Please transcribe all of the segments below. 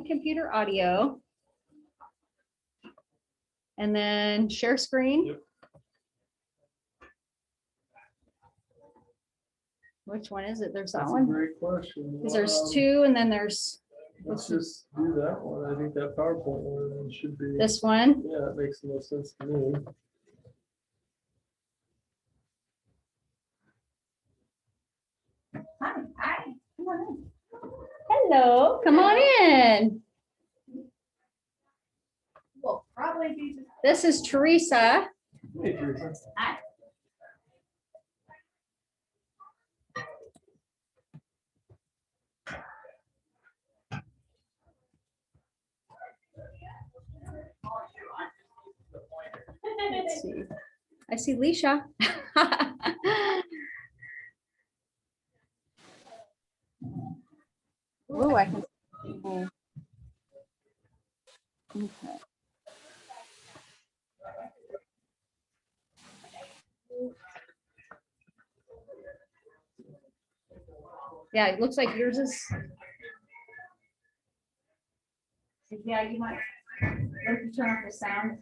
computer audio. And then share screen. Yep. Which one is it? There's that That's a one. great question. Because there's two, and then there's Let's just do that one. I think that PowerPoint one should be. this one. Yeah, that makes the most sense to me. Hi. Come on in. Hello. Come on in. Will probably be. This is Teresa. Hey, Teresa. Hi. Let's see. I see Leisha. Oh, I can. Okay. Yeah, it looks like yours is. Yeah, you might. What if you turn off the sound?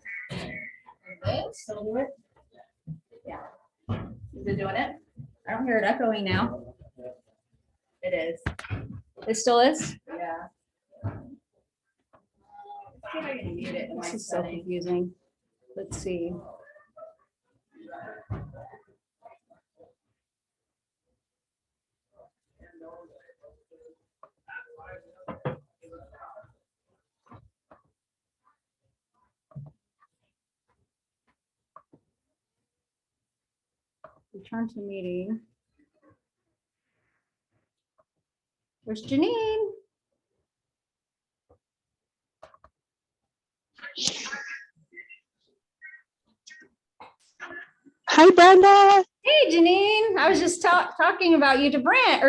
Still do it? Yeah. Is it doing it? I don't hear it echoing now. It is. It still is? Yeah. See if I can mute it in my This is so settings. confusing. Let's see. Return to meeting. There's Janine. Hi, Brenda. Hey, Janine. I was just talking about you to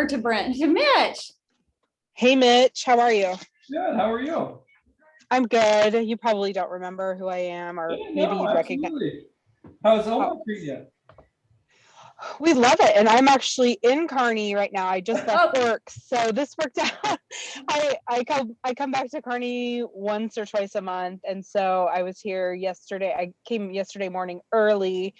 to Mitch. Hey, Mitch. How are you? Good. How are you? I'm good. You probably don't remember who I am, or Yeah, maybe no, you'd recognize. absolutely. How's homework treating you? We love it, and I'm actually in Kearney right now. I just left work, so this worked out. I come back to Kearney once or twice a month, and so I was here yesterday. I came yesterday morning early,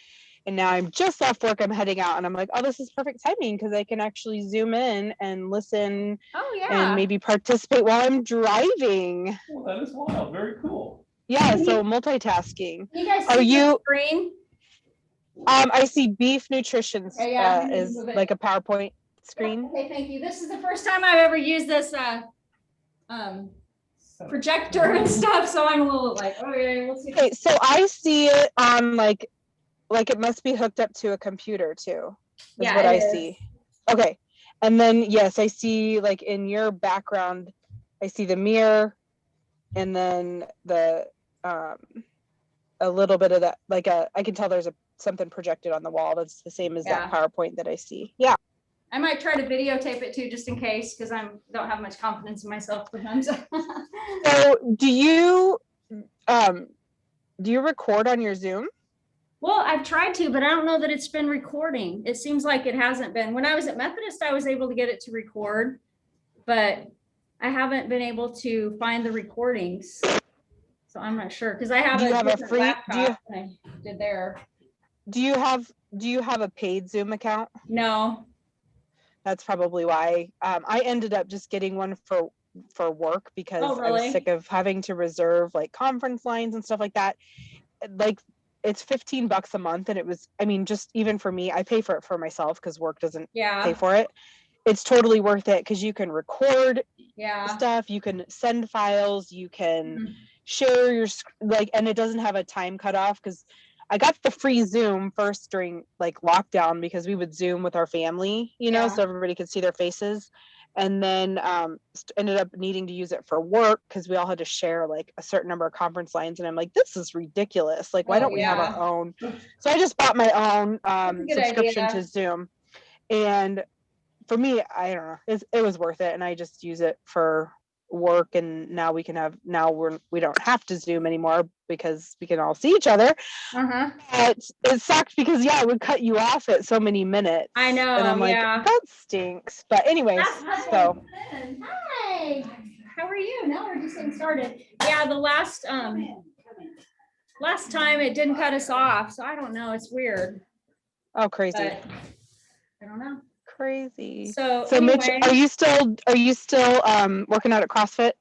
and now I'm just off work. I'm heading out, and I'm like, oh, this is perfect timing because I can actually zoom in and listen. Oh, yeah. And maybe participate while I'm driving. Well, that is wild. Very cool. Yeah, so multitasking. You guys Are see you- the screen? I see beef nutrition Yeah, is move it. like a PowerPoint screen. Okay, thank you. This is the first time I've ever used this projector and stuff, so I'm a little like, okay, we'll see. Okay, so I see it on like it must be hooked up to a computer too. Is what I see. Okay, and then yes, I see like in your background, I see the mirror, and then the a little bit of that, like I can tell there's something projected on the wall that's the same as that PowerPoint that I see. Yeah. I might try to videotape it too, just in case, because I don't have much confidence in myself sometimes. So do you record on your Zoom? Well, I've tried to, but I don't know that it's been recording. It seems like it hasn't been. When I was at Methodist, I was able to get it to record, but I haven't been able to find the recordings. So I'm not sure, because I have a free laptop. I did there. Do you have a paid Zoom account? No. That's probably why. I ended up just getting one for work because I was sick of having to reserve like conference lines and stuff like that. Like it's $15 a month, and it was, I mean, just even for me, I pay for it for myself because work doesn't pay for it. It's totally worth it because you can record stuff, you can send files, you can share your and it doesn't have a time cutoff, because I got the free Zoom first during like lockdown because we would Zoom with our family, so everybody could see their faces. And then ended up needing to use it for work because we all had to share like a certain number of conference lines. And I'm like, this is ridiculous. Like, why don't we have our own? So I just bought my own subscription to Zoom. And for me, I don't know, it was worth it. And I just use it for work, and now we don't have to Zoom anymore because we can all see each other. But it sucked because it would cut you off at so many minutes. I know, and I'm like, that stinks. But anyways, so hi. How are you? No, we're just getting started. Yeah, the last time it didn't cut us off, so I don't know. It's weird, Oh, crazy. but I don't know. Crazy. So Mitch, anyway, are you still working out at CrossFit?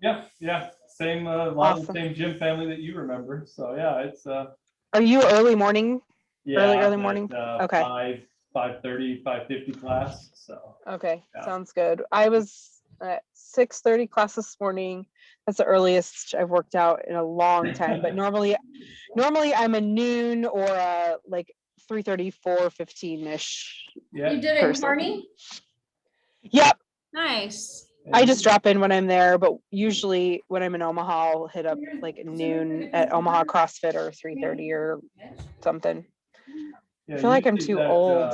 Yeah. Same, a lot of the Awesome. same gym family that you remember. So yeah, it's Are you early morning? yeah, Early morning? Okay. 5:30, 5:50 class. So Okay, yeah. sounds good. I was at 6:30 class this morning. That's the earliest I've worked out in a long time. But normally I'm a noon or a like 3:30, 4:15-ish. Yeah. you did it in person. Kearney? Yep. Nice. I just drop in when I'm there, but usually when I'm in Omaha, I'll hit up like noon at Omaha CrossFit or 3:30 or something. Yeah, I feel like I'm usually too that, old.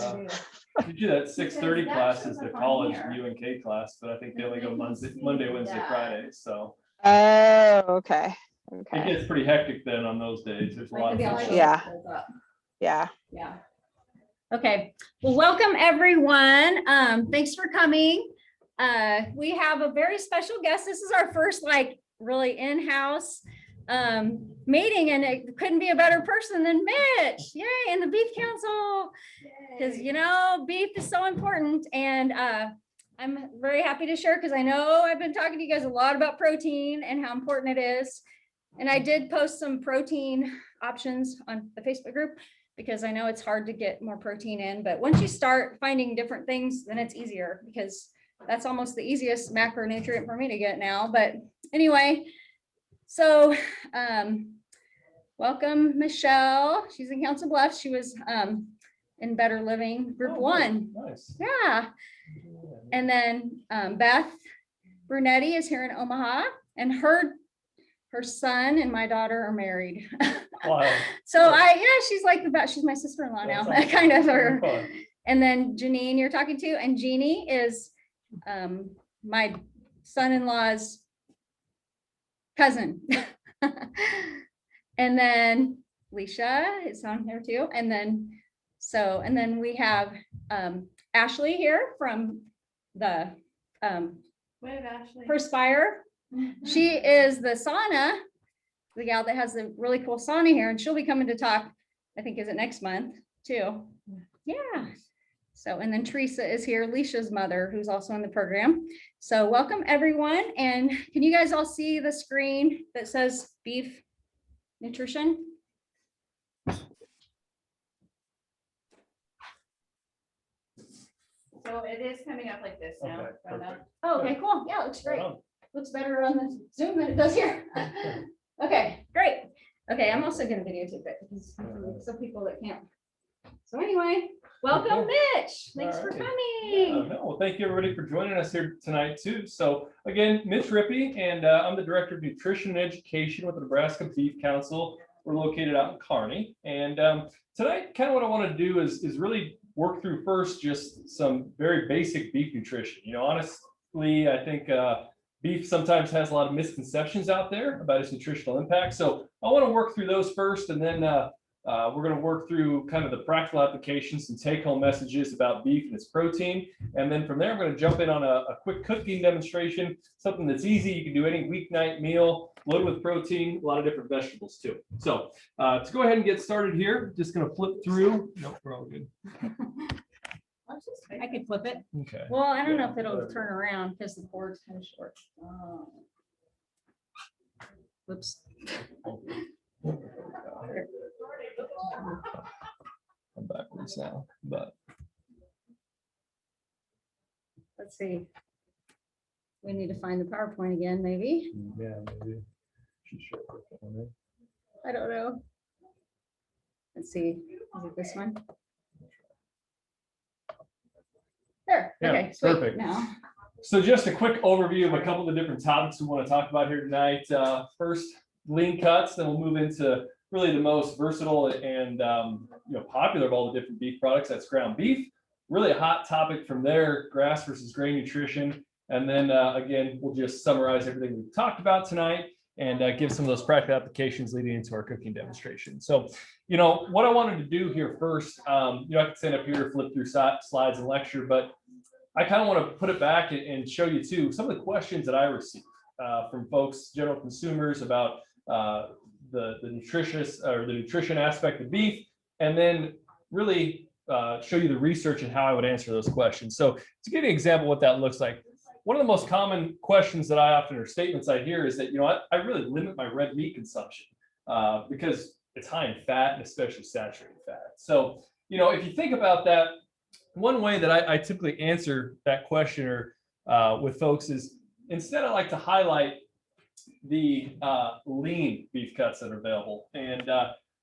Usually that 6:30 class is the college UNK class, but I think they only go Monday, Wednesday, Friday. So Oh, okay. it Okay. gets pretty hectic then on those days. There's a lot of people. Yeah. Yeah. Yeah. Okay. Well, welcome everyone. Thanks for coming. We have a very special guest. This is our first like really in-house meeting, and it couldn't be a better person than Mitch. Yay, and the Beef Council, because beef is so important. And I'm very happy to share, because I know I've been talking to you guys a lot about protein and how important it is. And I did post some protein options on the Facebook group, because I know it's hard to get more protein in, but once you start finding different things, then it's easier, because that's almost the easiest macronutrient for me to get now. But anyway, so welcome Michelle. She's in Council Bluffs. She was in Better Living Group 1. Nice. Yeah. And then Beth Brunetti is here in Omaha, and her son and my daughter are married. Wow. So she's like she's my sister-in-law now, That's awesome. kind of her. Fun. And then Janine you're talking to, and Jeannie is my son-in-law's cousin. And then Leisha is on here too. And then we have Ashley here from the Perspire. She is the sauna, the gal that has the really cool sauna here, and she'll be coming to talk, I think, is it next month too? Yeah. So, and then Teresa is here, Leisha's mother, who's also in the program. So welcome everyone. And can you guys all see the screen that says beef nutrition? So it is coming up like this now. Okay, perfect. Oh, okay, cool. Yeah, it looks great. Right on. Looks better on the Zoom than it does here. Okay, great. Okay, I'm also gonna videotape it, because some people that can't. So anyway, welcome Mitch. Thanks for coming. Yeah, no, well, thank you everybody for joining us here tonight too. So again, Mitch Rippe, and I'm the Director of Nutrition and Education with the Nebraska Beef Council. We're located out in Kearney. And tonight, kind of what I want to do is really work through first just some very basic beef nutrition. Honestly, I think beef sometimes has a lot of misconceptions out there about its nutritional impact. So I want to work through those first, and then we're going to work through kind of the practical applications and take-home messages about beef and its protein. And then from there, I'm going to jump in on a quick cooking demonstration, something that's easy. You can do any weeknight meal, loaded with protein, a lot of different vegetables too. So to go ahead and get started here, just going to flip through. Nope, we're all good. I could flip it. Okay. Well, I don't know if Yeah, it'll whatever. turn around because the board's kind of short. Oh. Whoops. I'm backwards now, but Let's see. We need to find the PowerPoint again, maybe. yeah, maybe. Should show it on there. I don't know. Let's see. Is it this one? There. Yeah, Okay, sweet. perfect. Now. So just a quick overview of a couple of the different topics we want to talk about here tonight. First, lean cuts, then we'll move into really the most versatile and popular of all the different beef products. That's ground beef. Really a hot topic from there, grass versus grain nutrition. And then again, we'll just summarize everything we've talked about tonight and give some of those practical applications leading into our cooking demonstration. So, what I wanted to do here first, I could stand up here, flip through slides and lecture, but I kind of want to put it back and show you too some of the questions that I receive. from folks, general consumers, about the nutrition aspect of beef, and then really show you the research and how I would answer those questions. So to give you an example of what that looks like, one of the most common questions that I often, or statements I hear, is that, I really limit my red meat consumption because it's high in fat, and especially saturated fat. So, if you think about that, one way that I typically answer that question or with folks is, instead I like to highlight the lean beef cuts that are available. And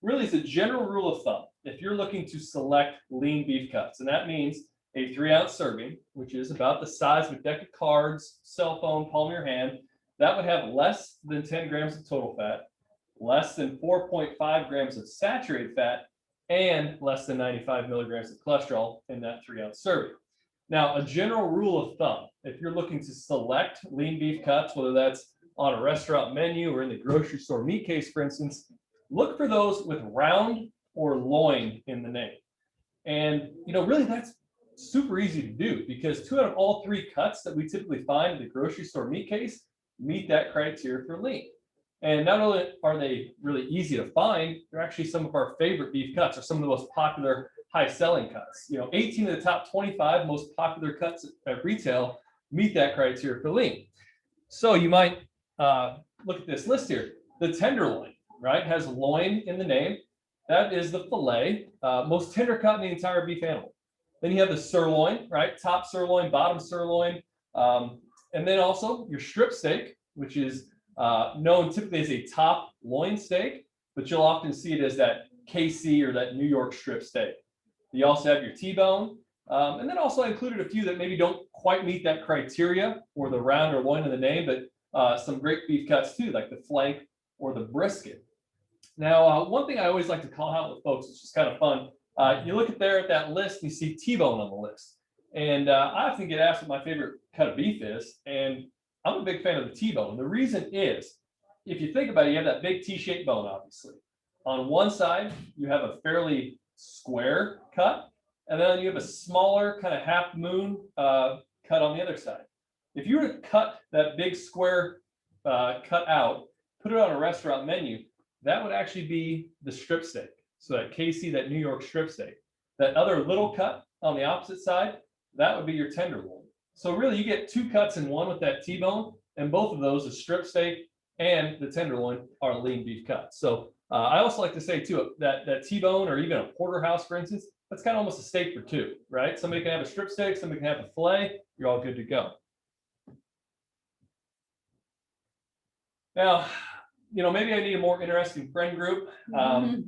really, it's a general rule of thumb. If you're looking to select lean beef cuts, and that means a 3-ounce serving, which is about the size of a deck of cards, cell phone, palm of your hand, that would have less than 10 grams of total fat, less than 4.5 grams of saturated fat, and less than 95 milligrams of cholesterol in that 3-ounce serving. Now, a general rule of thumb, if you're looking to select lean beef cuts, whether that's on a restaurant menu or in the grocery store meat case, for instance, look for those with round or loin in the name. And, really that's super easy to do, because 2 out of all 3 cuts that we typically find in the grocery store meat case meet that criteria for lean. And not only are they really easy to find, they're actually some of our favorite beef cuts, or some of the most popular high-selling cuts. 18 of the top 25 most popular cuts at retail meet that criteria for lean. So you might look at this list here. The tenderloin, right, has loin in the name. That is the fillet, most tender cut in the entire beef animal. Then you have the sirloin, right, top sirloin, bottom sirloin, and then also your strip steak, which is known typically as a top loin steak, but you'll often see it as that KC or that New York strip steak. You also have your T-bone, and then also I included a few that maybe don't quite meet that criteria for the round or loin in the name, but some great beef cuts too, like the flank or the brisket. Now, one thing I always like to call out with folks, it's just kind of fun. You look at that list, and you see T-bone on the list. And I often get asked what my favorite cut of beef is, and I'm a big fan of the T-bone. The reason is, if you think about it, you have that big T-shaped bone, obviously. On one side, you have a fairly square cut, and then you have a smaller kind of half moon cut on the other side. If you were to cut that big square cut out, put it on a restaurant menu, that would actually be the strip steak. So that KC, that New York strip steak. That other little cut on the opposite side, that would be your tenderloin. So really, you get 2 cuts in one with that T-bone, and both of those, the strip steak and the tenderloin, are lean beef cuts. So I also like to say too, that T-bone, or even a porterhouse, for instance, that's kind of almost a steak for 2, right? Somebody can have a strip steak, somebody can have a fillet, you're all good to go. Now, maybe I need a more interesting friend group,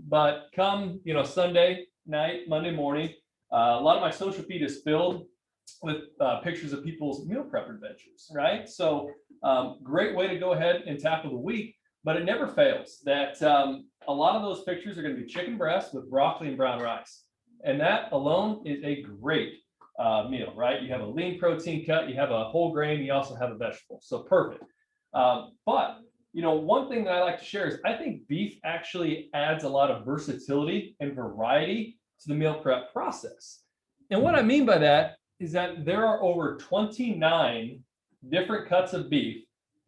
but come, Sunday night, Monday morning, a lot of my social feed is filled with pictures of people's meal prep adventures, right? So great way to go ahead and tackle the week, but it never fails that a lot of those pictures are going to be chicken breast with broccoli and brown rice. And that alone is a great meal, right? You have a lean protein cut, you have a whole grain, you also have a vegetable. So perfect. But one thing that I like to share is I think beef actually adds a lot of versatility and variety to the meal prep process. And what I mean by that is that there are over 29 different cuts of beef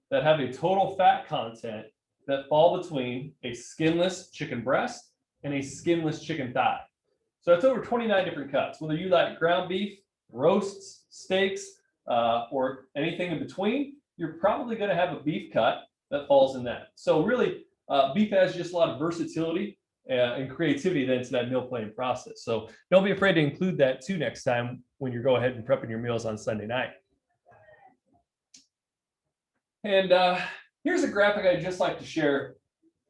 that have a total fat content that fall between a skinless chicken breast and a skinless chicken thigh. So that's over 29 different cuts. Whether you like ground beef, roasts, steaks, or anything in between, you're probably going to have a beef cut that falls in that. So really, beef has just a lot of versatility and creativity then to that meal planning process. So don't be afraid to include that too next time when you go ahead and prepping your meals on Sunday night. And here's a graphic I'd just like to share.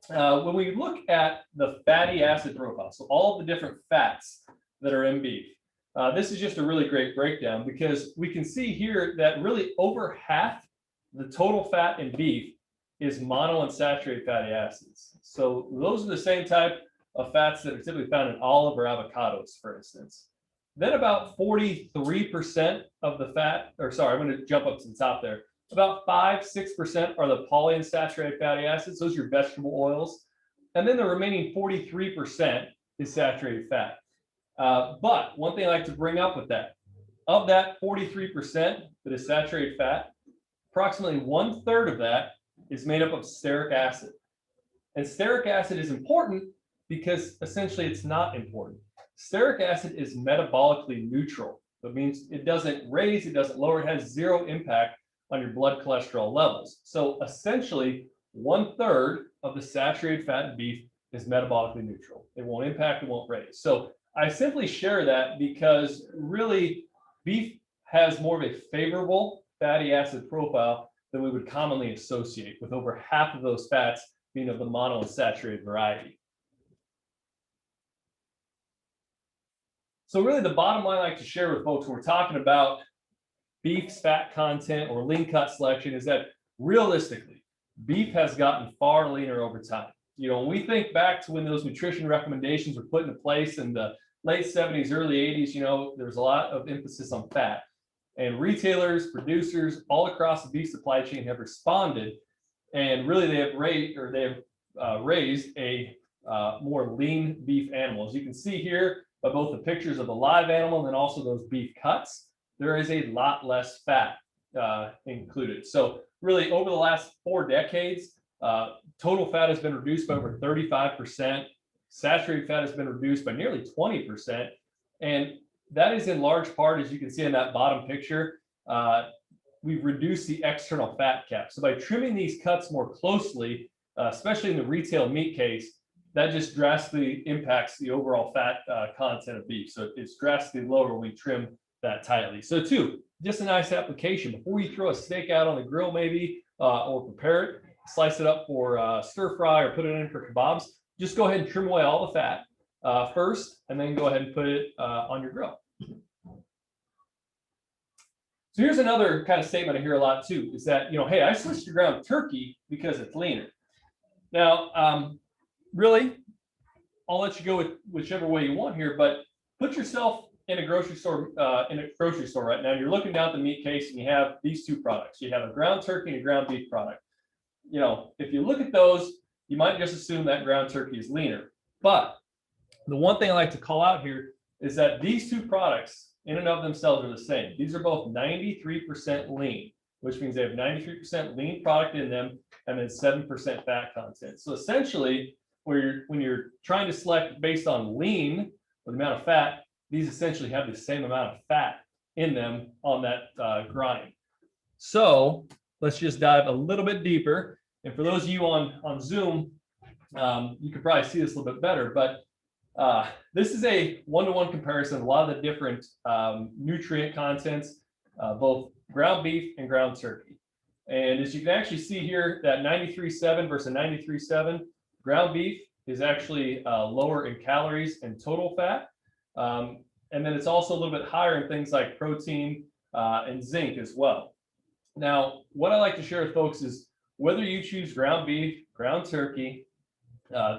When we look at the fatty acid profile, so all of the different fats that are in beef, this is just a really great breakdown, because we can see here that really over half the total fat in beef is monounsaturated fatty acids. So those are the same type of fats that are typically found in olive or avocados, for instance. Then about 43% of the fat, or sorry, I'm going to jump up to the top there. About 5-6% are the polyunsaturated fatty acids. Those are your vegetable oils. And then the remaining 43% is saturated fat. But one thing I like to bring up with that, of that 43% that is saturated fat, approximately 1/3 of that is made up of stearic acid. And stearic acid is important because essentially it's not important. Stearic acid is metabolically neutral. That means it doesn't raise, it doesn't lower, it has zero impact on your blood cholesterol levels. So essentially 1/3 of the saturated fat in beef is metabolically neutral. It won't impact, it won't raise. So I simply share that because really beef has more of a favorable fatty acid profile than we would commonly associate, with over half of those fats being of the monounsaturated variety. So really the bottom line I like to share with folks when we're talking about beef's fat content or lean cut selection is that realistically, beef has gotten far leaner over time. You know, when we think back to when those nutrition recommendations were put into place in the late 70s, early 80s, you know, there was a lot of emphasis on fat. And retailers, producers all across the beef supply chain have responded, and really they have raised a more lean beef animal. As you can see here by both the pictures of the live animal and then also those beef cuts, there is a lot less fat included. So really over the last 4 decades, total fat has been reduced by over 35%. Saturated fat has been reduced by nearly 20%. And that is in large part, as you can see in that bottom picture, we've reduced the external fat cap. So by trimming these cuts more closely, especially in the retail meat case, that just drastically impacts the overall fat content of beef. So it's drastically lower when we trim that tightly. So too, just a nice application. Before you throw a steak out on the grill maybe, or prepare it, slice it up for stir fry or put it in for kebabs, just go ahead and trim away all the fat first, and then go ahead and put it on your grill. So here's another kind of statement I hear a lot too, is that, you know, hey, I switched to ground turkey because it's leaner. Now, really, I'll let you go with whichever way you want here, but put yourself in a grocery store right now. You're looking down at the meat case and you have these two products. You have a ground turkey and a ground beef product. You know, if you look at those, you might just assume that ground turkey is leaner. But the one thing I like to call out here is that these two products in and of themselves are the same. These are both 93% lean, which means they have 93% lean product in them and then 7% fat content. So essentially, when you're trying to select based on lean or the amount of fat, these essentially have the same amount of fat in them on that grind. So let's just dive a little bit deeper. And for those of you on Zoom, you can probably see this a little bit better, but this is a one-to-one comparison of a lot of the different nutrient contents, both ground beef and ground turkey. And as you can actually see here, that 93.7 versus 93.7, ground beef is actually lower in calories and total fat. And then it's also a little bit higher in things like protein and zinc as well. Now, what I like to share with folks is whether you choose ground beef, ground turkey,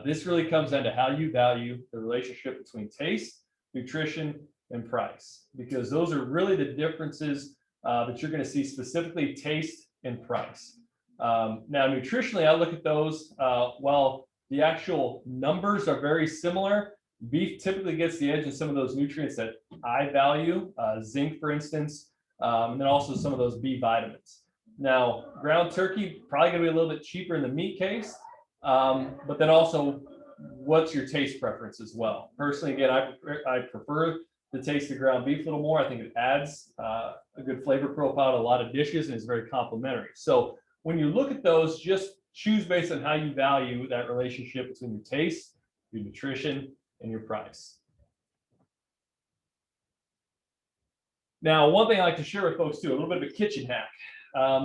this really comes down to how you value the relationship between taste, nutrition, and price, because those are really the differences that you're going to see, specifically taste and price. Now, nutritionally, I look at those, while the actual numbers are very similar, beef typically gets the edge in some of those nutrients that I value, zinc, for instance, and then also some of those B vitamins. Now, ground turkey, probably going to be a little bit cheaper in the meat case, but then also, what's your taste preference as well? Personally, again, I prefer the taste of ground beef a little more. I think it adds a good flavor profile to a lot of dishes and is very complementary. So when you look at those, just choose based on how you value that relationship between your taste, your nutrition, and your price. Now, one thing I like to share with folks too, a little bit of a kitchen hack.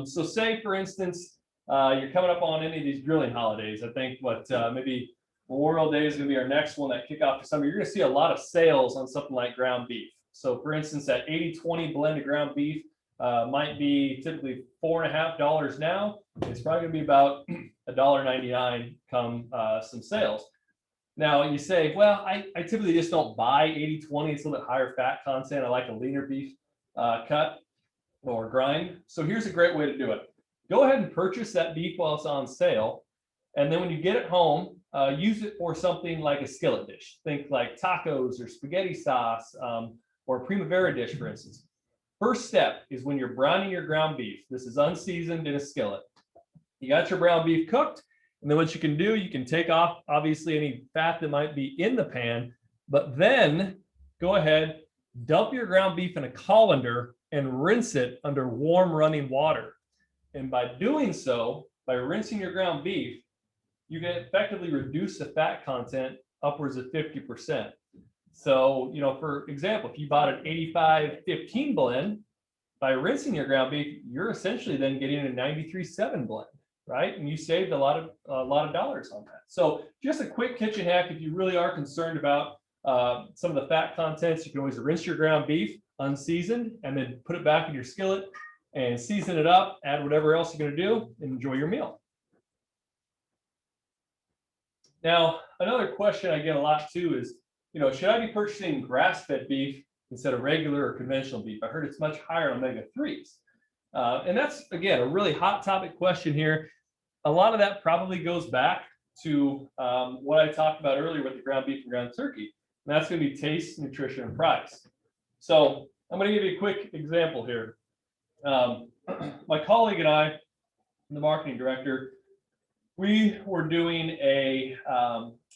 So say, for instance, you're coming up on any of these grilling holidays. I think maybe Memorial Day is going to be our next one that kick off the summer. You're going to see a lot of sales on something like ground beef. So for instance, that 80-20 blend of ground beef might be typically $4.50 now. It's probably going to be about $1.99 come some sales. Now you say, well, I typically just don't buy 80-20. It's a little bit higher fat content. I like a leaner beef cut or grind. So here's a great way to do it. Go ahead and purchase that beef while it's on sale. And then when you get it home, use it for something like a skillet dish. Think like tacos or spaghetti sauce, or a primavera dish, for instance. first step is when you're browning your ground beef. This is unseasoned in a skillet. You got your ground beef cooked, and then what you can do, you can take off obviously any fat that might be in the pan, but then go ahead, dump your ground beef in a colander and rinse it under warm running water. And by doing so, by rinsing your ground beef, you can effectively reduce the fat content upwards of 50%. So, for example, if you bought an 85-15 blend, by rinsing your ground beef, you're essentially then getting a 93-7 blend, right? And you saved a lot of dollars on that. So just a quick kitchen hack if you really are concerned about some of the fat contents. You can always rinse your ground beef unseasoned and then put it back in your skillet and season it up, add whatever else you're going to do, and enjoy your meal. Now, another question I get a lot too is, should I be purchasing grass-fed beef instead of regular or conventional beef? I heard it's much higher in omega-3s. And that's, again, a really hot topic question here. A lot of that probably goes back to what I talked about earlier with the ground beef and ground turkey. And that's going to be taste, nutrition, and price. So I'm going to give you a quick example here. My colleague and I, the marketing director, we were doing a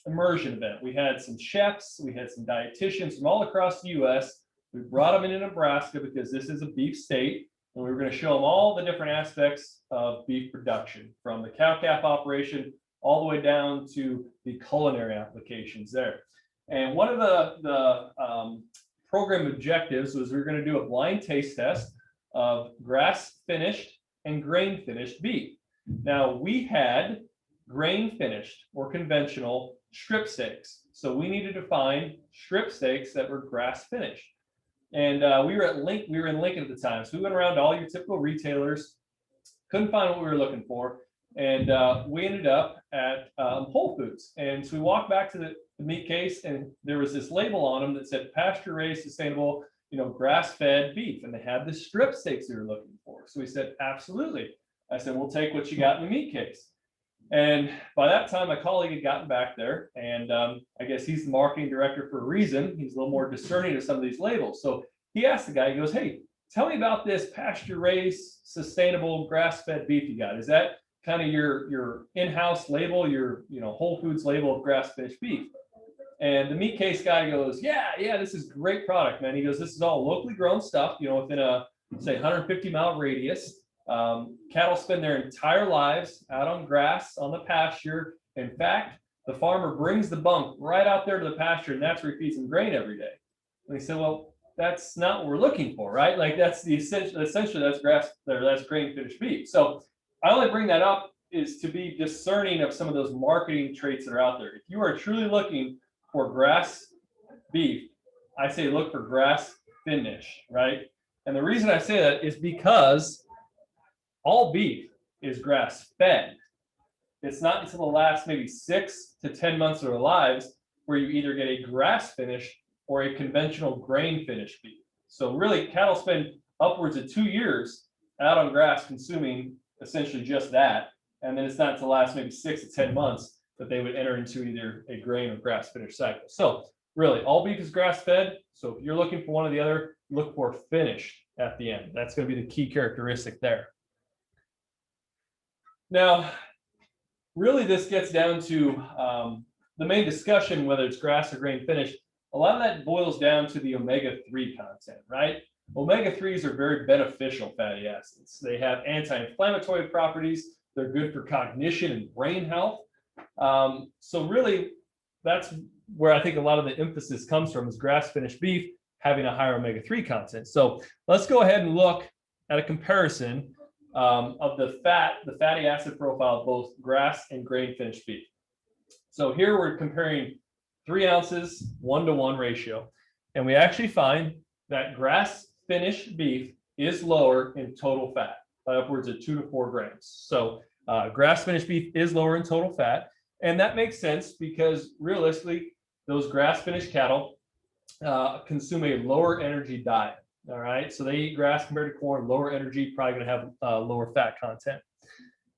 immersion event. We had some chefs, we had some dietitians from all across the U.S. We brought them into Nebraska because this is a beef state, and we were going to show them all the different aspects of beef production, from the cow-calf operation all the way down to the culinary applications there. And one of the program objectives was we were going to do a blind taste test of grass-finished and grain-finished beef. Now, we had grain-finished or conventional strip steaks. So we needed to find strip steaks that were grass-finished. And we were in Lincoln at the time. So we went around to all your typical retailers, couldn't find what we were looking for. And we ended up at Whole Foods. And so we walked back to the meat case, and there was this label on them that said pasture-raised, sustainable, grass-fed beef. And they had the strip steaks we were looking for. So we said, absolutely. I said, we'll take what you got in the meat case. And by that time, my colleague had gotten back there, and I guess he's the marketing director for a reason. He's a little more discerning of some of these labels. So he asked the guy, he goes, hey, tell me about this pasture-raised, sustainable, grass-fed beef you got. Is that kind of your in-house label, your Whole Foods label of grass-fed beef? And the meat case guy goes, yeah, this is great product, man. He goes, this is all locally grown stuff, within a, say, 150-mile radius. Cattle spend their entire lives out on grass, on the pasture. In fact, the farmer brings the bunk right out there to the pasture, and that's where he feeds them grain every day. And he said, well, that's not what we're looking for, right? Like that's the essentially that's grain finished beef. So I only bring that up is to be discerning of some of those marketing traits that are out there. If you are truly looking for grass beef, I say look for grass finish, right? And the reason I say that is because all beef is grass fed. It's not until the last maybe 6 to 10 months of their lives where you either get a grass finished or a conventional grain finished beef. So really, cattle spend upwards of 2 years out on grass consuming essentially just that. And then it's not until the last maybe 6 to 10 months that they would enter into either a grain or grass finished cycle. So really, all beef is grass fed. So if you're looking for one or the other, look for finished at the end. That's going to be the key characteristic there. Now, really, this gets down to the main discussion, whether it's grass or grain finished. A lot of that boils down to the omega-3 content, right? Omega-3s are very beneficial fatty acids. They have anti-inflammatory properties. They're good for cognition and brain health. So really, that's where I think a lot of the emphasis comes from, is grass-finished beef having a higher omega-3 content. So let's go ahead and look at a comparison of the fatty acid profile of both grass and grain finished beef. So here we're comparing 3 ounces, 1-to-1 ratio. And we actually find that grass finished beef is lower in total fat by upwards of 2 to 4 grams. So grass finished beef is lower in total fat. And that makes sense because realistically, those grass finished cattle consume a lower energy diet. All right, so they eat grass compared to corn, lower energy, probably going to have lower fat content.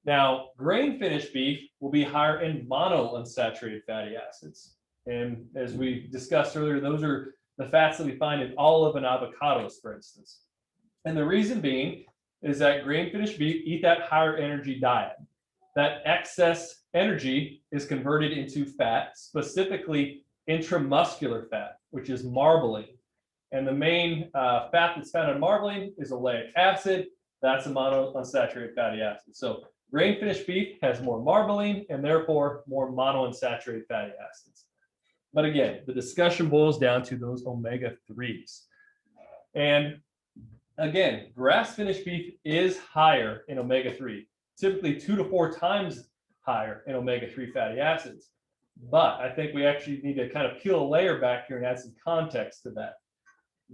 Now, grain finished beef will be higher in monounsaturated fatty acids. And as we discussed earlier, those are the fats that we find in olive and avocados, for instance. And the reason being is that grain finished beef eat that higher energy diet. That excess energy is converted into fat, specifically intramuscular fat, which is marbling. And the main fat that's found in marbling is oleic acid. That's a monounsaturated fatty acid. So grain finished beef has more marbling and therefore more monounsaturated fatty acids. But again, the discussion boils down to those omega-3s. And again, grass finished beef is higher in omega-3, typically 2 to 4 times higher in omega-3 fatty acids. But I think we actually need to kind of peel a layer back here and add some context to that.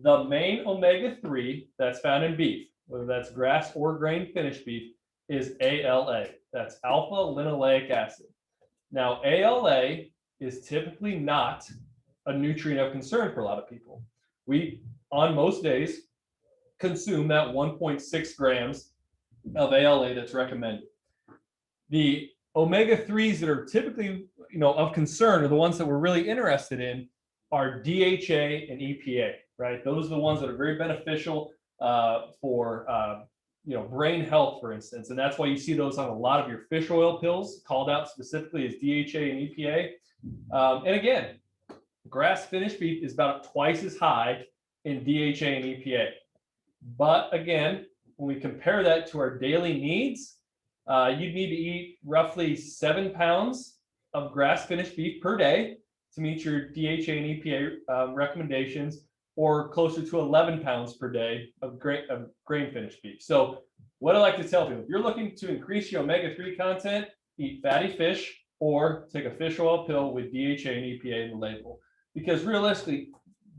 The main omega-3 that's found in beef, whether that's grass or grain finished beef, is ALA. That's alpha linoleic acid. Now, ALA is typically not a nutrient of concern for a lot of people. We, on most days, consume that 1.6 grams of ALA that's recommended. The omega-3s that are typically, of concern, are the ones that we're really interested in, are DHA and EPA, right? Those are the ones that are very beneficial for brain health, for instance. And that's why you see those on a lot of your fish oil pills, called out specifically as DHA and EPA. And again, grass finished beef is about twice as high in DHA and EPA. But again, when we compare that to our daily needs, you'd need to eat roughly 7 pounds of grass finished beef per day to meet your DHA and EPA recommendations, or closer to 11 pounds per day of grain finished beef. So what I like to tell people, if you're looking to increase your omega-3 content, eat fatty fish or take a fish oil pill with DHA and EPA in the label. Because realistically,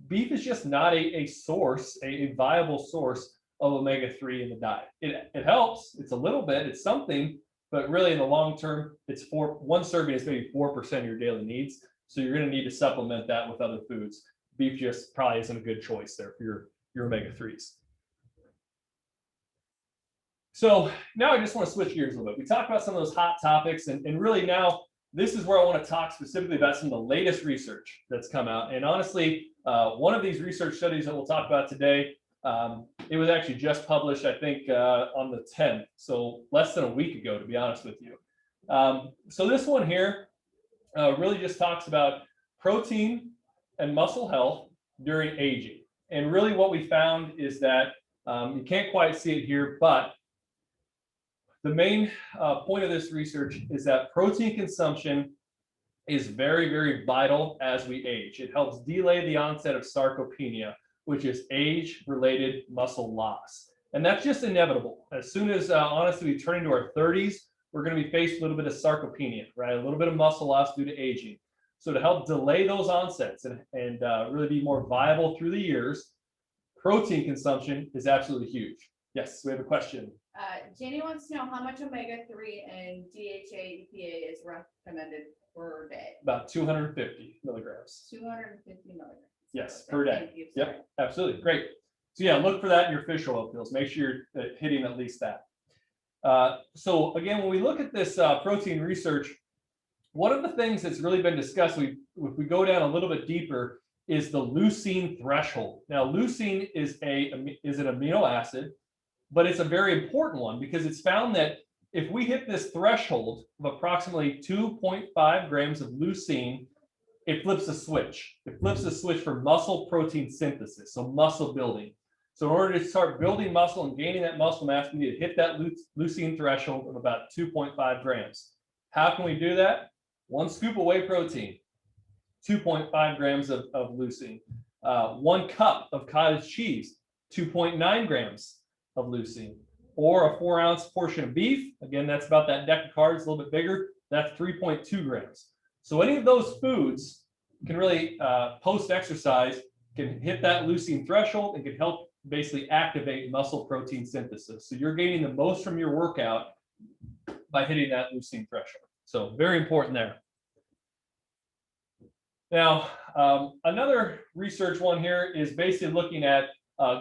beef is just not a source, a viable source of omega-3 in the diet. It helps, it's a little bit, it's something, but really in the long term, it's one serving is maybe 4% of your daily needs. So you're going to need to supplement that with other foods. Beef just probably isn't a good choice there for your omega-3s. So now I just want to switch gears a little bit. We talked about some of those hot topics, and really now this is where I want to talk specifically about some of the latest research that's come out. And honestly, one of these research studies that we'll talk about today, it was actually just published, I think, on the 10th, so less than a week ago, to be honest with you. So this one here really just talks about protein and muscle health during aging. And really what we found is that you can't quite see it here, but the main point of this research is that protein consumption is very, very vital as we age. It helps delay the onset of sarcopenia, which is age-related muscle loss. And that's just inevitable. As soon as, honestly, we turn into our 30s, we're going to be faced with a little bit of sarcopenia, right? A little bit of muscle loss due to aging. So to help delay those onsets and really be more viable through the years, protein consumption is absolutely huge. Yes, we have a question. Jenny wants to know how much omega-3 and DHA EPA is recommended per day. About 250 milligrams. 250 milligrams. Yes, per day. Thank you, Yep, absolutely. Great. So yeah, look for that in your fish oil pills. Make sure you're hitting at least that. So again, when we look at this protein research, one of the things that's really been discussed, if we go down a little bit deeper, is the leucine threshold. Now, leucine is an amino acid, but it's a very important one because it's found that if we hit this threshold of approximately 2.5 grams of leucine, it flips a switch. It flips a switch for muscle protein synthesis, so muscle building. So in order to start building muscle and gaining that muscle mass, we need to hit that leucine threshold of about 2.5 grams. How can we do that? 1 scoop of whey protein, 2.5 grams of leucine. 1 cup of cottage cheese, 2.9 grams of leucine. Or a 4-ounce portion of beef, again, that's about that deck of cards, a little bit bigger, that's 3.2 grams. So any of those foods can really, post-exercise, can hit that leucine threshold and can help basically activate muscle protein synthesis. So you're gaining the most from your workout by hitting that leucine threshold. So very important there. Now, another research one here is basically looking at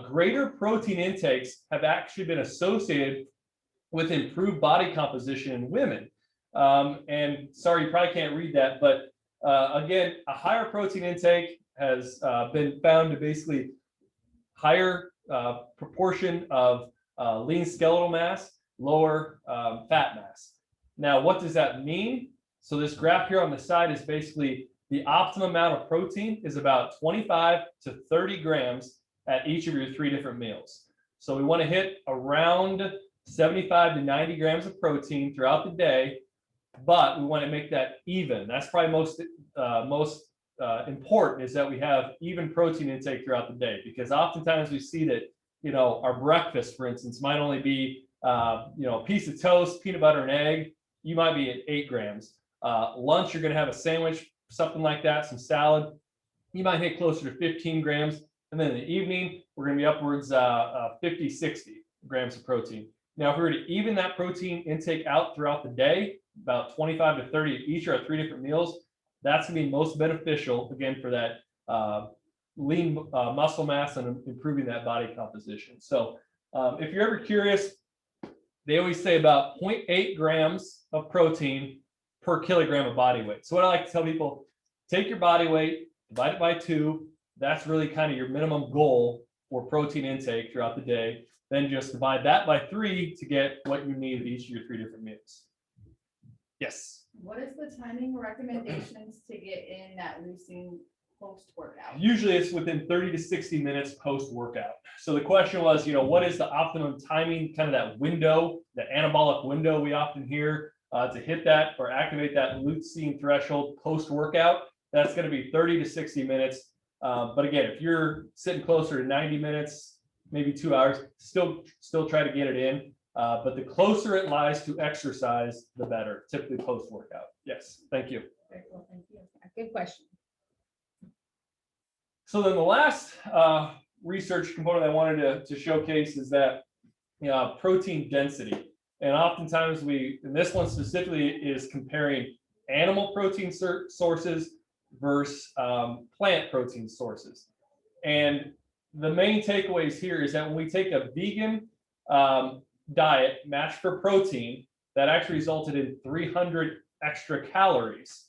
greater protein intakes have actually been associated with improved body composition in women. And sorry, you probably can't read that, but again, a higher protein intake has been found to basically higher proportion of lean skeletal mass, lower fat mass. Now, what does that mean? So this graph here on the side is basically the optimum amount of protein is about 25 to 30 grams at each of your 3 different meals. So we want to hit around 75 to 90 grams of protein throughout the day, but we want to make that even. That's probably most important, is that we have even protein intake throughout the day, because oftentimes we see that, you know, our breakfast, for instance, might only be, you know, a piece of toast, peanut butter and egg. You might be at 8 grams. Lunch, you're going to have a sandwich, something like that, some salad. You might hit closer to 15 grams. And then in the evening, we're going to be upwards 50, 60 grams of protein. Now, if we were to even that protein intake out throughout the day, about 25 to 30 at each of our 3 different meals, that's going to be most beneficial, again, for that lean muscle mass and improving that body composition. So if you're ever curious, they always say about 0.8 grams of protein per kilogram of body weight. So what I like to tell people, take your body weight, divide it by 2. That's really kind of your minimum goal for protein intake throughout the day. Then just divide that by 3 to get what you need at each of your 3 different meals. Yes. What is the timing recommendations to get in that leucine post-workout? Usually it's within 30 to 60 minutes post-workout. So the question was, you know, what is the optimum timing, kind of that window, the anabolic window we often hear to hit that or activate that leucine threshold post-workout? That's going to be 30 to 60 minutes. But again, if you're sitting closer to 90 minutes, maybe 2 hours, still try to get it in. But the closer it lies to exercise, the better, typically post-workout. Yes, thank you. Very cool, thank you. Good question. So then the last research component I wanted to showcase is that protein density. And oftentimes and this one specifically is comparing animal protein sources versus plant protein sources. And the main takeaways here is that when we take a vegan diet matched for protein, that actually resulted in 300 extra calories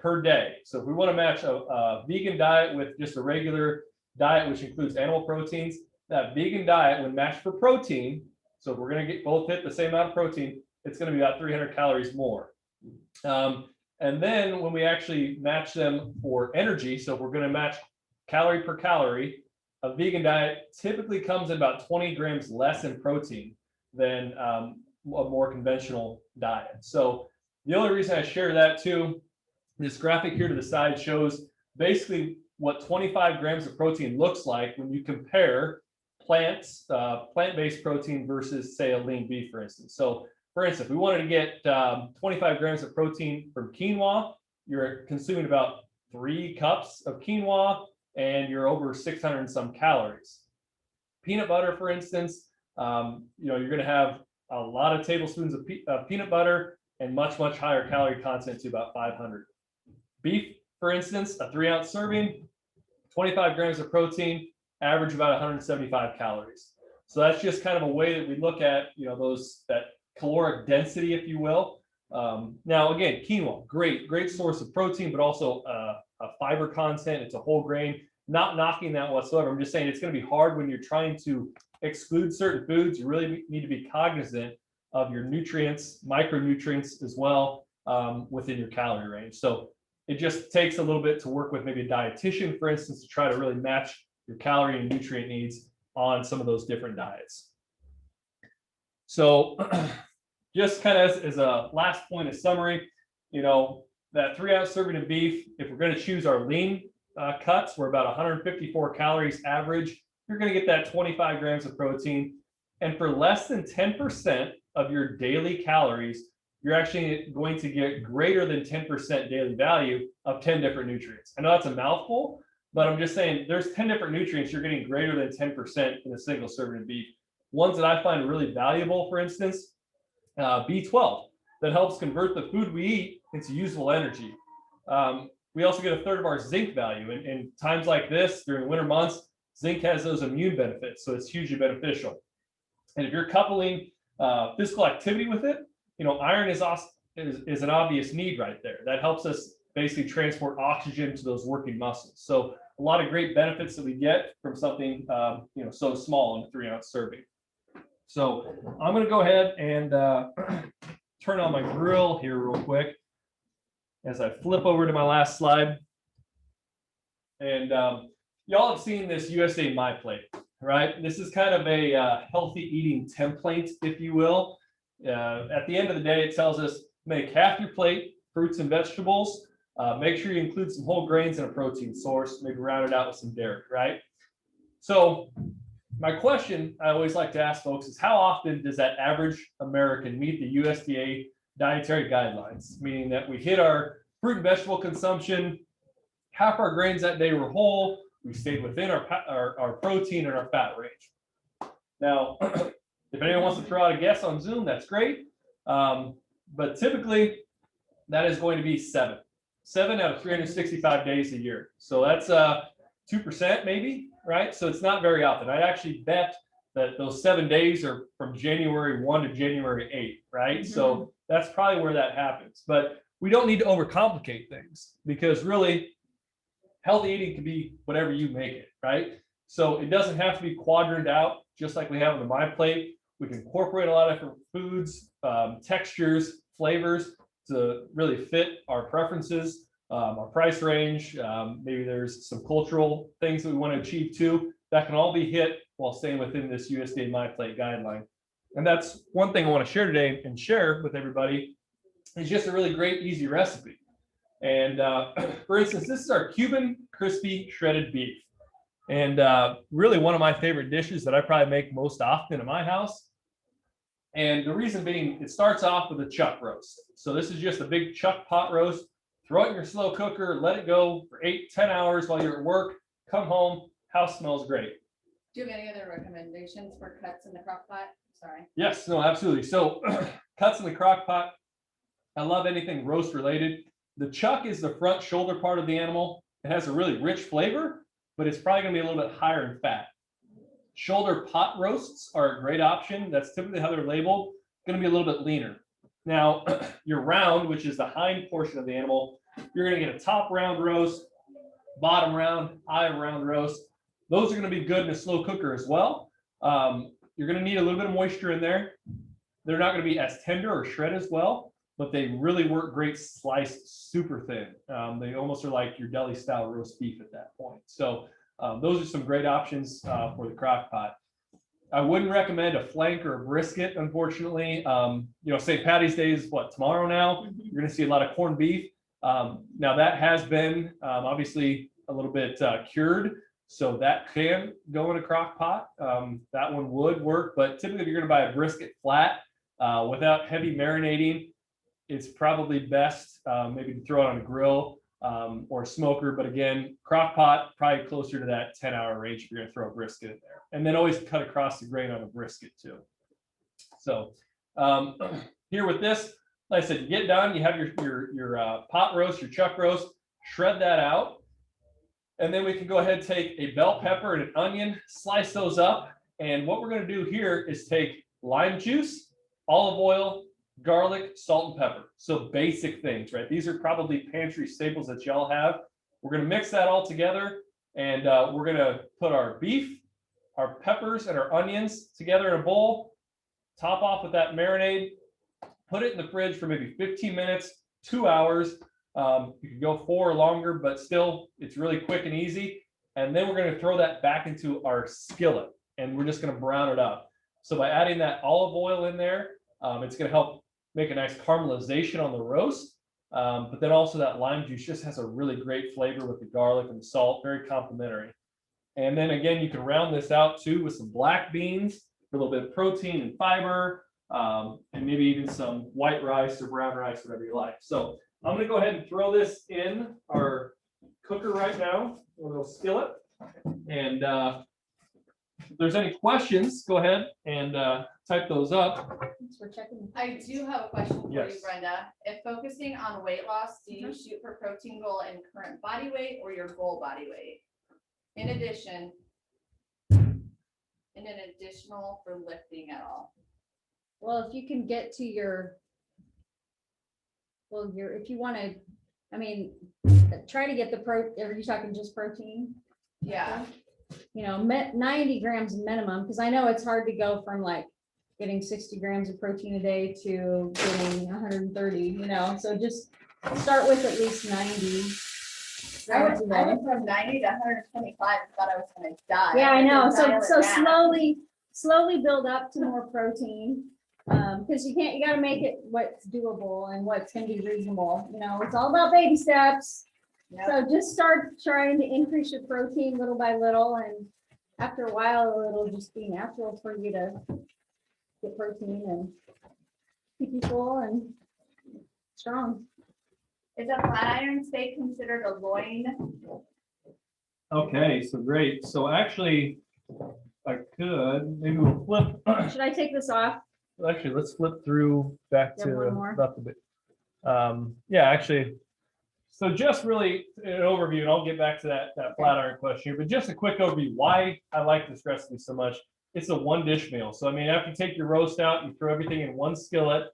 per day. So if we want to match a vegan diet with just a regular diet, which includes animal proteins, that vegan diet, when matched for protein, so if we're going to get both hit the same amount of protein, it's going to be about 300 calories more. And then when we actually match them for energy, so if we're going to match calorie per calorie, a vegan diet typically comes in about 20 grams less in protein than a more conventional diet. So the only reason I share that too, this graphic here to the side shows basically what 25 grams of protein looks like when you compare plant-based protein versus, say, a lean beef, for instance. So for instance, if we wanted to get 25 grams of protein from quinoa, you're consuming about 3 cups of quinoa and you're over 600 and some calories. Peanut butter, for instance, you're going to have a lot of tablespoons of peanut butter and much, much higher calorie content to about 500. Beef, for instance, a 3-ounce serving, 25 grams of protein, average about 175 calories. So that's just kind of a way that we look at, that caloric density, if you will. Now, again, quinoa, great source of protein, but also a fiber content. It's a whole grain. Not knocking that whatsoever. I'm just saying it's going to be hard when you're trying to exclude certain foods. You really need to be cognizant of your nutrients, micronutrients as well within your calorie range. So it just takes a little bit to work with maybe a dietitian, for instance, to try to really match your calorie and nutrient needs on some of those different diets. So just kind of as a last point of summary, that 3-ounce serving of beef, if we're going to choose our lean cuts, we're about 154 calories average. You're going to get that 25 grams of protein. And for less than 10% of your daily calories, you're actually going to get greater than 10% daily value of 10 different nutrients. I know that's a mouthful, but I'm just saying there's 10 different nutrients you're getting greater than 10% in a single serving of beef. Ones that I find really valuable, for instance, B12, that helps convert the food we eat into usable energy. We also get a third of our zinc value. In times like this, during winter months, zinc has those immune benefits, so it's hugely beneficial. And if you're coupling physical activity with it, iron is an obvious need right there. That helps us basically transport oxygen to those working muscles. So a lot of great benefits that we get from something, so small in a 3-ounce serving. So I'm going to go ahead and turn on my grill here real quick as I flip over to my last slide. And y'all have seen this USA My Plate, right? This is kind of a healthy eating template, if you will. At the end of the day, it tells us make half your plate fruits and vegetables. Make sure you include some whole grains and a protein source. Maybe round it out with some dairy, right? So my question I always like to ask folks is, how often does that average American meet the USDA dietary guidelines? Meaning that we hit our fruit and vegetable consumption, half our grains that day were whole, we stayed within our protein and our fat range. Now, if anyone wants to throw out a guess on Zoom, that's great. But typically, that is going to be 7 out of 365 days a year. So that's 2% maybe, right? So it's not very often. I actually bet that those 7 days are from January 1 to January 8, right? Mm-hmm. So that's probably where that happens. But we don't need to overcomplicate things, because really, healthy eating can be whatever you make it, right? So it doesn't have to be quadrant out, just like we have on the My Plate. We can incorporate a lot of different foods, textures, flavors to really fit our preferences, our price range. Maybe there's some cultural things that we want to achieve too. That can all be hit while staying within this USDA My Plate guideline. And that's one thing I want to share today and share with everybody. It's just a really great, easy recipe. And for instance, this is our Cuban crispy shredded beef. And really one of my favorite dishes that I probably make most often in my house. And the reason being, it starts off with a chuck roast. So this is just a big chuck pot roast. Throw it in your slow cooker, let it go for 8-10 hours while you're at work. Come home, house smells great. Do you have any other recommendations for cuts in the crock pot? Sorry. Yes, no, absolutely. So cuts in the crock pot. I love anything roast related. The chuck is the front shoulder part of the animal. It has a really rich flavor, but it's probably going to be a little bit higher in fat. Shoulder pot roasts are a great option. That's typically how they're labeled. Going to be a little bit leaner. Now, your round, which is the hind portion of the animal, you're going to get a top round roast, bottom round, eye round roast. Those are going to be good in a slow cooker as well. You're going to need a little bit of moisture in there. They're not going to be as tender or shred as well, but they really work great sliced super thin. They almost are like your deli style roast beef at that point. So those are some great options for the crock pot. I wouldn't recommend a flank or a brisket, unfortunately. St. Patty's Day is what, tomorrow now? You're going to see a lot of corned beef. Now that has been obviously a little bit cured, so that can go in a crock pot. That one would work, but typically if you're going to buy a brisket flat without heavy marinating, it's probably best maybe to throw it on a grill or a smoker. But again, crock pot, probably closer to that 10-hour range if you're going to throw a brisket in there. And then always cut across the grain on a brisket too. So here with this, like I said, you get done, you have your pot roast, your chuck roast, shred that out. And then we can go ahead and take a bell pepper and an onion, slice those up. And what we're going to do here is take lime juice, olive oil, garlic, salt, and pepper. So basic things, right? These are probably pantry staples that y'all have. We're going to mix that all together, and we're going to put our beef, our peppers, and our onions together in a bowl, top off with that marinade, put it in the fridge for maybe 15 minutes, 2 hours. You can go 4 or longer, but still, it's really quick and easy. And then we're going to throw that back into our skillet, and we're just going to brown it up. So by adding that olive oil in there, it's going to help make a nice caramelization on the roast. But then also that lime juice just has a really great flavor with the garlic and the salt, very complimentary. And then again, you can round this out too with some black beans for a little bit of protein and fiber, and maybe even some white rice or brown rice, whatever you like. So I'm going to go ahead and throw this in our cooker right now, a little skillet. And if there's any questions, go ahead and type those up. Thanks for checking. I do have a question for Yes. you, Brenda. If focusing on weight loss, do you shoot for protein goal in current body weight or your goal body weight? In addition, and an additional for lifting at all? Well, if you can get to if you want to, try to get are you talking just protein? Yeah, 90 grams minimum, because I know it's hard to go from like getting 60 grams of protein a day to getting 130, so just start with at least 90 I grams a went, I day. went from 90 to 125 and thought I was gonna die. Yeah, I had to know. dial So it back. slowly build up to more protein. Because you gotta make it what's doable and what's gonna be reasonable. It's all about baby steps. Yep. So just start trying to increase your protein little by little, and after a while, it'll just be natural for you to get protein and keep you full and strong. Is a flat iron steak considered a loin? Okay, so great. So actually, I could, maybe we'll flip. Should I take this off? Actually, let's flip through back You have to one more? about the bit. Yeah, actually, so just really an overview, and I'll get back to that flat iron question here, but just a quick overview, why I like this recipe so much. It's a one dish meal. So I mean, after you take your roast out, you throw everything in one skillet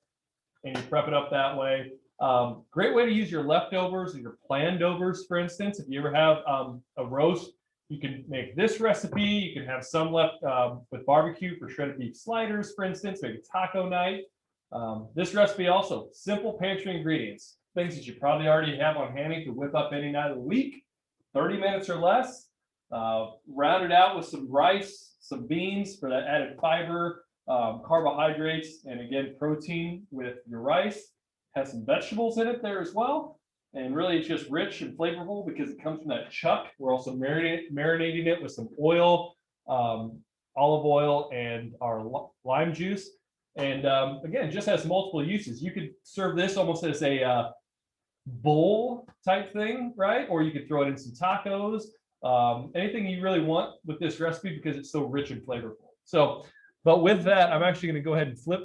and you prep it up that way. Great way to use your leftovers or your planned overs, for instance. If you ever have a roast, you can make this recipe. You can have some left with barbecue for shredded beef sliders, for instance, maybe taco night. This recipe also, simple pantry ingredients, things that you probably already have on hand to whip up any night of the week, 30 minutes or less. Round it out with some rice, some beans for that added fiber, carbohydrates, and again, protein with your rice. Has some vegetables in it there as well. And really it's just rich and flavorful because it comes from that chuck. We're also marinating it with some oil, olive oil, and our lime juice. And again, just has multiple uses. You could serve this almost as a bowl type thing, right? Or you could throw it in some tacos, anything you really want with this recipe because it's so rich and flavorful. So, but with that, I'm actually going to go ahead and flip